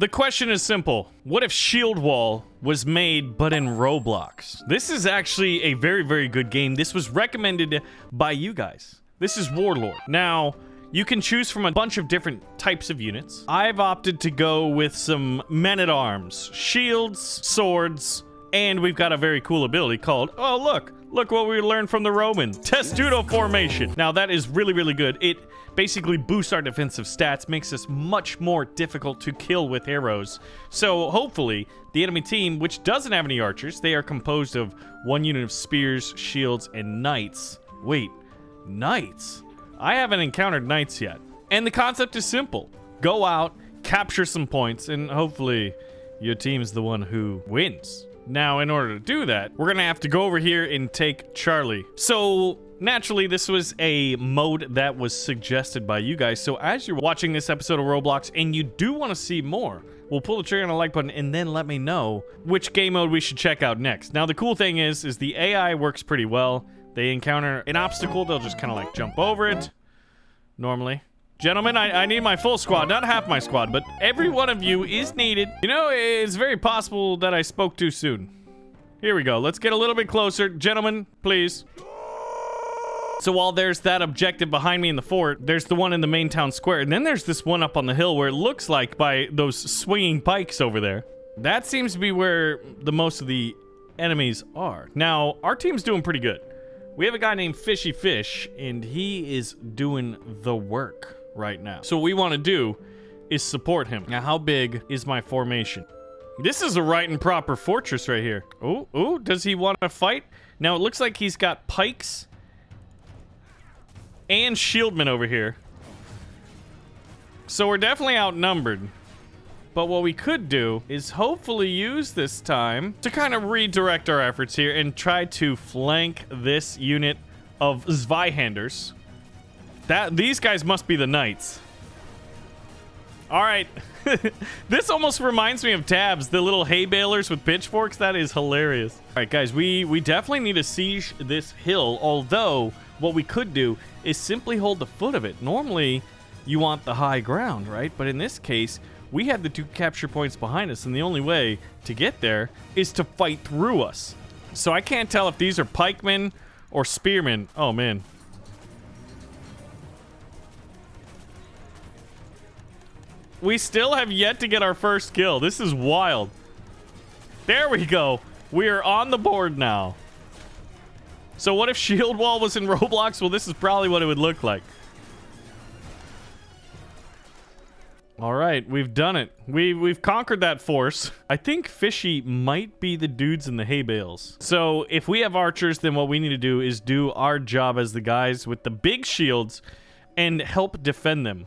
The question is simple. What if Shield Wall was made but in Roblox? This is actually a very, very good game. This was recommended by you guys. This is Warlord. Now, you can choose from a bunch of different types of units. I've opted to go with some men-at-arms, shields, swords, and we've got a very cool ability called, oh, look what we learned from the Romans, Testudo Formation. Now, that is really, really good. It basically boosts our defensive stats, makes us much more difficult to kill with arrows. So hopefully the enemy team, which doesn't have any archers, they are composed of 1 unit of spears, shields, and knights. Wait, knights? I haven't encountered knights yet. And the concept is simple. Go out, capture some points, and hopefully your team's the one who wins. Now, in order to do that, we're gonna have to go over here and take Charlie. So naturally, this was a mode that was suggested by you guys. So as you're watching this episode of Roblox and you do want to see more, we'll pull the trigger on the like button and then let me know which game mode we should check out next. Now, the cool thing is the AI works pretty well. They encounter an obstacle, they'll just kind of like jump over it normally. Gentlemen, I need my full squad, not half my squad, but every one of you is needed. You know, it's very possible that I spoke too soon. Here we go. Let's get a little bit closer. Gentlemen, please. So while there's that objective behind me in the fort, there's the one in the main town square, and then there's this one up on the hill where it looks like by those swinging pikes over there. That seems to be where the most of the enemies are. Now, our team's doing pretty good. We have a guy named Fishy Fish, and he is doing the work right now. So what we want to do is support him. Now, how big is my formation? This is a right and proper fortress right here. Oh, does he want to fight? Now, it looks like he's got pikes and shieldmen over here. So we're definitely outnumbered. But what we could do is hopefully use this time to kind of redirect our efforts here and try to flank this unit of Zweihanders. These guys must be the knights. All right. This almost reminds me of Tabs, the little hay balers with pitchforks. That is hilarious. All right, guys, we definitely need to siege this hill, although what we could do is simply hold the foot of it. Normally, you want the high ground, right? But in this case, we have the 2 capture points behind us, and the only way to get there is to fight through us. So I can't tell if these are pikemen or spearmen. Oh, man. We still have yet to get our first kill. This is wild. There we go. We are on the board now. So what if Shield Wall was in Roblox? Well, this is probably what it would look like. All right, we've done it. We've conquered that force. I think Fishy might be the dudes in the hay bales. So if we have archers, then what we need to do is do our job as the guys with the big shields and help defend them.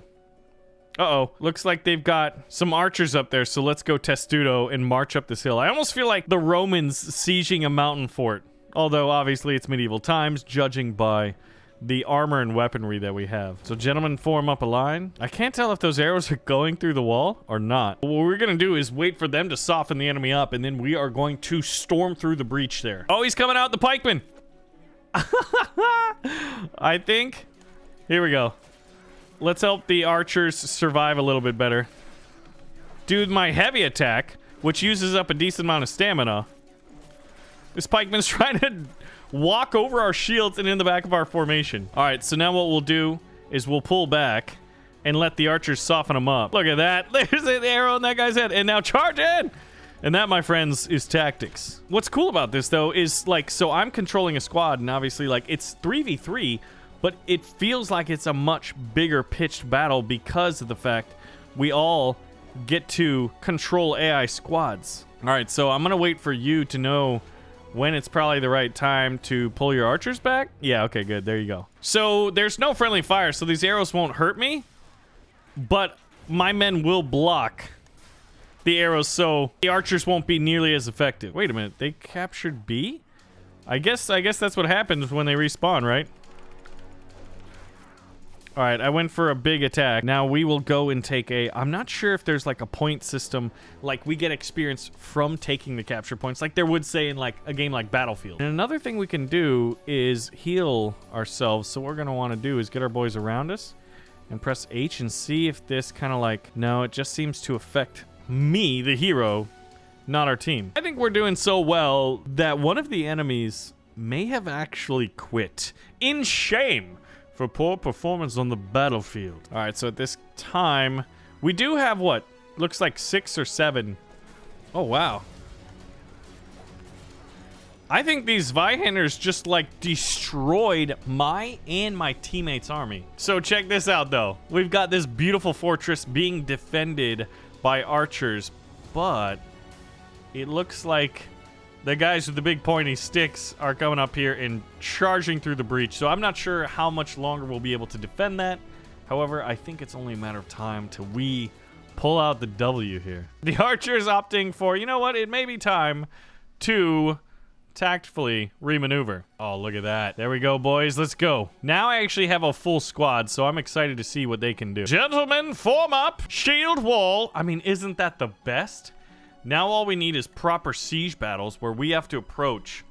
Uh-oh, looks like they've got some archers up there, so let's go Testudo and march up this hill. I almost feel like the Romans sieging a mountain fort, although obviously it's medieval times, judging by the armor and weaponry that we have. So gentlemen, form up a line. I can't tell if those arrows are going through the wall or not. What we're gonna do is wait for them to soften the enemy up, and then we are going to storm through the breach there. Oh, he's coming out, the pikeman. I think. Here we go. Let's help the archers survive a little bit better. Do my heavy attack, which uses up a decent amount of stamina. This pikeman's trying to walk over our shields and in the back of our formation. All right, so now what we'll do is we'll pull back and let the archers soften them up. Look at that. There's an arrow in that guy's head. And now charge in! And that, my friends, is tactics. What's cool about this, though, is, like, so I'm controlling a squad, and obviously, like, it's 3v3, but it feels like it's a much bigger pitched battle because of the fact we all get to control AI squads. All right, so I'm going to wait for you to know when it's probably the right time to pull your archers back. Yeah, okay, good. There you go. So there's no friendly fire, so these arrows won't hurt me, but my men will block the arrows, so the archers won't be nearly as effective. Wait a minute, they captured B? I guess that's what happens when they respawn, right? All right, I went for a big attack. Now we will go and take a... I'm not sure if there's like a point system, like we get experience from taking the capture points, like there would say in like a game like Battlefield. And another thing we can do is heal ourselves. So what we're going to want to do is get our boys around us and press H and see if this kind of like... No, it just seems to affect me, the hero, not our team. I think we're doing so well that one of the enemies may have actually quit in shame for poor performance on the battlefield. All right, so at this time, we do have what? Looks like 6 or 7. Oh, wow. I think these Zweihanders just like destroyed my and my teammates' army. So check this out though. We've got this beautiful fortress being defended by archers, but it looks like the guys with the big pointy sticks are coming up here and charging through the breach. So I'm not sure how much longer we'll be able to defend that. However, I think it's only a matter of time till we pull out the W here. The archers opting for, you know what, it may be time to tactfully remaneuver. Oh, look at that. There we go, boys. Let's go. Now I actually have a full squad, so I'm excited to see what they can do. Gentlemen, form up. Shield wall. I mean, isn't that the best? Now all we need is proper siege battles where we have to approach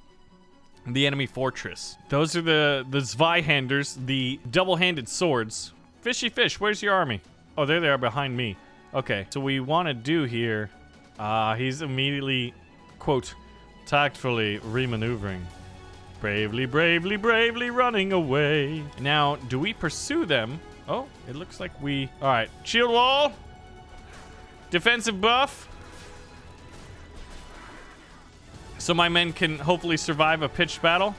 the enemy fortress. Those are the Zweihanders, the double-handed swords. Fishy fish, where's your army? Oh, there they are behind me. Okay, so we want to do here, he's immediately, quote, tactfully remaneuvering. Bravely, bravely, bravely running away. Now, do we pursue them? Oh, it looks like we... All right, shield wall. Defensive buff. So my men can hopefully survive a pitched battle.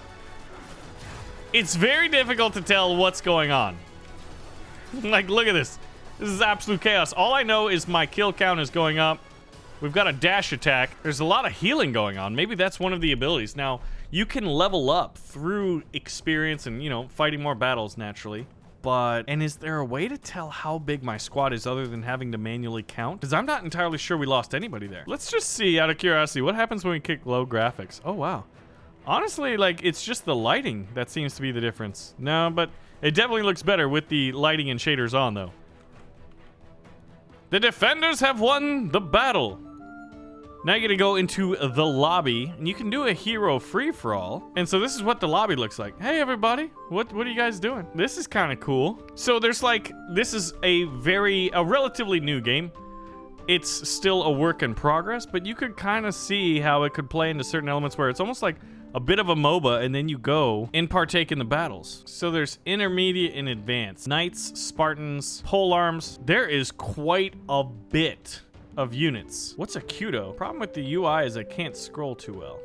It's very difficult to tell what's going on. Like, look at this. This is absolute chaos. All I know is my kill count is going up. We've got a dash attack. There's a lot of healing going on. Maybe that's one of the abilities. Now, you can level up through experience and, you know, fighting more battles naturally. And is there a way to tell how big my squad is other than having to manually count? Because I'm not entirely sure we lost anybody there. Let's just see, out of curiosity, what happens when we kick low graphics? Oh, wow. Honestly, like, it's just the lighting that seems to be the difference. No, but it definitely looks better with the lighting and shaders on, though. The defenders have won the battle. Now you're gonna go into the lobby, and you can do a hero free-for-all. And so this is what the lobby looks like. Hey, everybody. What are you guys doing? This is kind of cool. So there's like, this is a relatively new game. It's still a work in progress, but you could kind of see how it could play into certain elements where it's almost like a bit of a MOBA, and then you go and partake in the battles. So there's intermediate and advanced. Knights, Spartans, polearms. There is quite a bit of units. What's a Kudo? Problem with the UI is I can't scroll too well.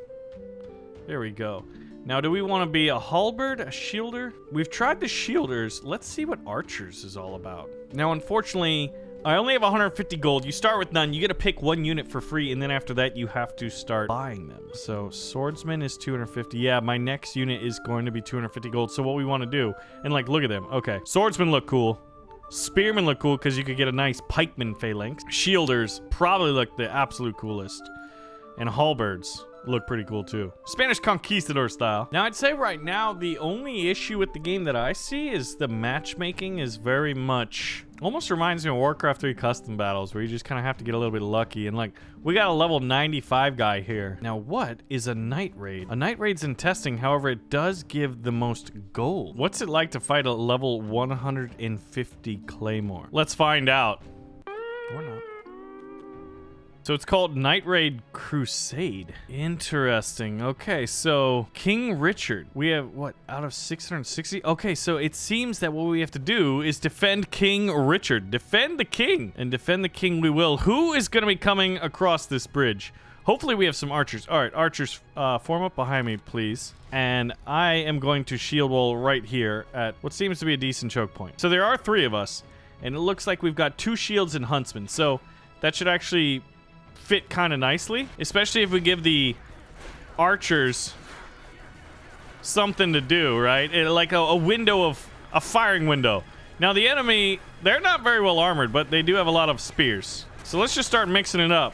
There we go. Now, do we want to be a halberd, a shielder? We've tried the shielders. Let's see what archers is all about. Now, unfortunately, I only have 150 gold. You start with none. You get to pick one unit for free, and then after that, you have to start buying them. So, swordsman is 250. Yeah, my next unit is going to be 250 gold. So, what we want to do, and like, look at them. Okay, swordsmen look cool. Spearmen look cool because you could get a nice pikeman phalanx. Shielders probably look the absolute coolest. And halberds look pretty cool too. Spanish conquistador style. Now, I'd say right now, the only issue with the game that I see is the matchmaking is very much... Almost reminds me of Warcraft 3 custom battles where you just kind of have to get a little bit lucky. And like, we got a level 95 guy here. Now, what is a night raid? A night raid's in testing, however, it does give the most gold. What's it like to fight a level 150 Claymore? Let's find out. Or not. So it's called Night Raid Crusade. Interesting. Okay, so King Richard. We have, what, out of 660? Okay, so it seems that what we have to do is defend King Richard. Defend the king. And defend the king we will. Who is going to be coming across this bridge? Hopefully we have some archers. All right, archers, form up behind me, please. And I am going to shield wall right here at what seems to be a decent choke point. So there are 3 of us. And it looks like we've got 2 shields and huntsmen. So that should actually... fit kind of nicely, especially if we give the archers something to do, right? Like a window of a firing window. Now the enemy, they're not very well armored, but they do have a lot of spears. So let's just start mixing it up.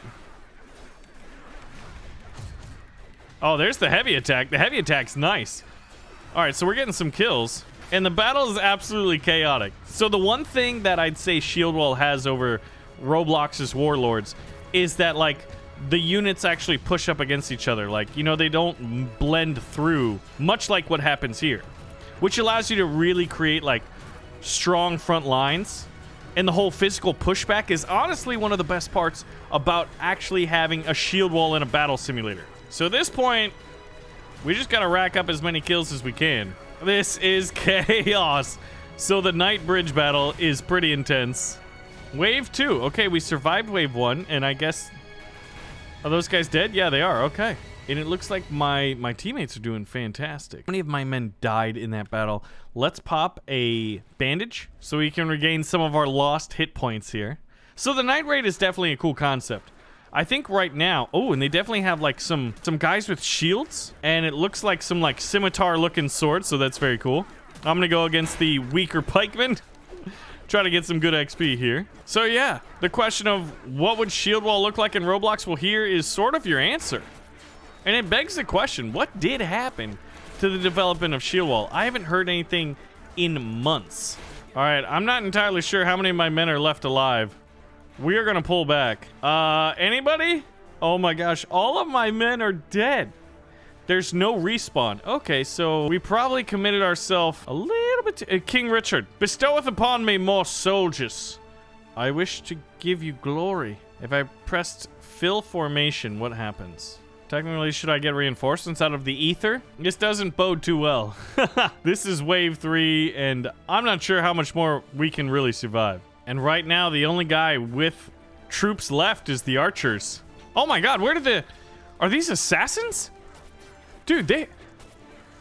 Oh, there's the heavy attack. The heavy attack's nice. All right, so we're getting some kills, and the battle is absolutely chaotic. So the one thing that I'd say Shield Wall has over Roblox's Warlords is that, like, the units actually push up against each other. Like, you know, they don't blend through, much like what happens here, which allows you to really create, like, strong front lines and the whole physical pushback is honestly one of the best parts about actually having a shield wall in a battle simulator. So at this point, we just gotta rack up as many kills as we can. This is chaos. So the night bridge battle is pretty intense. Wave 2. Okay, we survived wave 1, and I guess... Are those guys dead? Yeah, they are. Okay. And it looks like my teammates are doing fantastic. How many of my men died in that battle? Let's pop a bandage so we can regain some of our lost hit points here. So the night raid is definitely a cool concept. I think right now... Oh, and they definitely have like some guys with shields. And it looks like some like scimitar looking swords, so that's very cool. I'm gonna go against the weaker pikemen. Try to get some good XP here. So yeah, the question of what would shield wall look like in Roblox, well, here is sort of your answer. And it begs the question, what did happen to the development of shield wall? I haven't heard anything in months. All right, I'm not entirely sure how many of my men are left alive. We are gonna pull back. Anybody? Oh my gosh, all of my men are dead. There's no respawn. Okay, so we probably committed ourselves a little bit to... King Richard, bestoweth upon me more soldiers. I wish to give you glory. If I pressed fill formation, what happens? Technically, should I get reinforcements out of the ether? This doesn't bode too well. This is wave 3, and I'm not sure how much more we can really survive. And right now, the only guy with troops left is the archers. Oh my god, where did the... Are these assassins? Dude,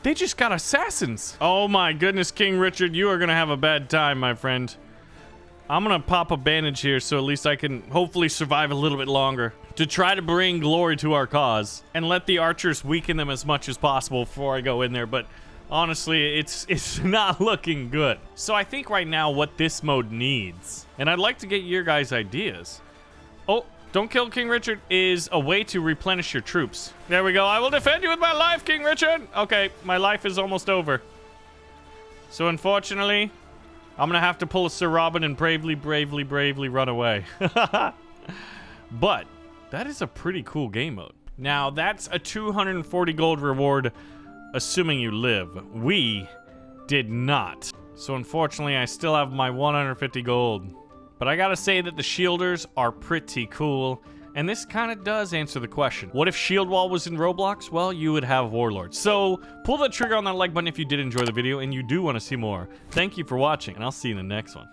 they just got assassins. Oh my goodness, King Richard, you are gonna have a bad time, my friend. I'm gonna pop a bandage here so at least I can hopefully survive a little bit longer to try to bring glory to our cause and let the archers weaken them as much as possible before I go in there. But honestly, it's not looking good. So I think right now what this mode needs, and I'd like to get your guys' ideas. Oh, don't kill King Richard is a way to replenish your troops. There we go. I will defend you with my life, King Richard. Okay, my life is almost over. So unfortunately, I'm gonna have to pull a Sir Robin and bravely run away. But that is a pretty cool game mode. Now, that's a 240 gold reward, assuming you live. We did not. So unfortunately, I still have my 150 gold. But I gotta say that the shielders are pretty cool. And this kind of does answer the question. What if shield wall was in Roblox? Well, you would have warlords. So pull the trigger on that like button if you did enjoy the video and you do want to see more. Thank you for watching, and I'll see you in the next one.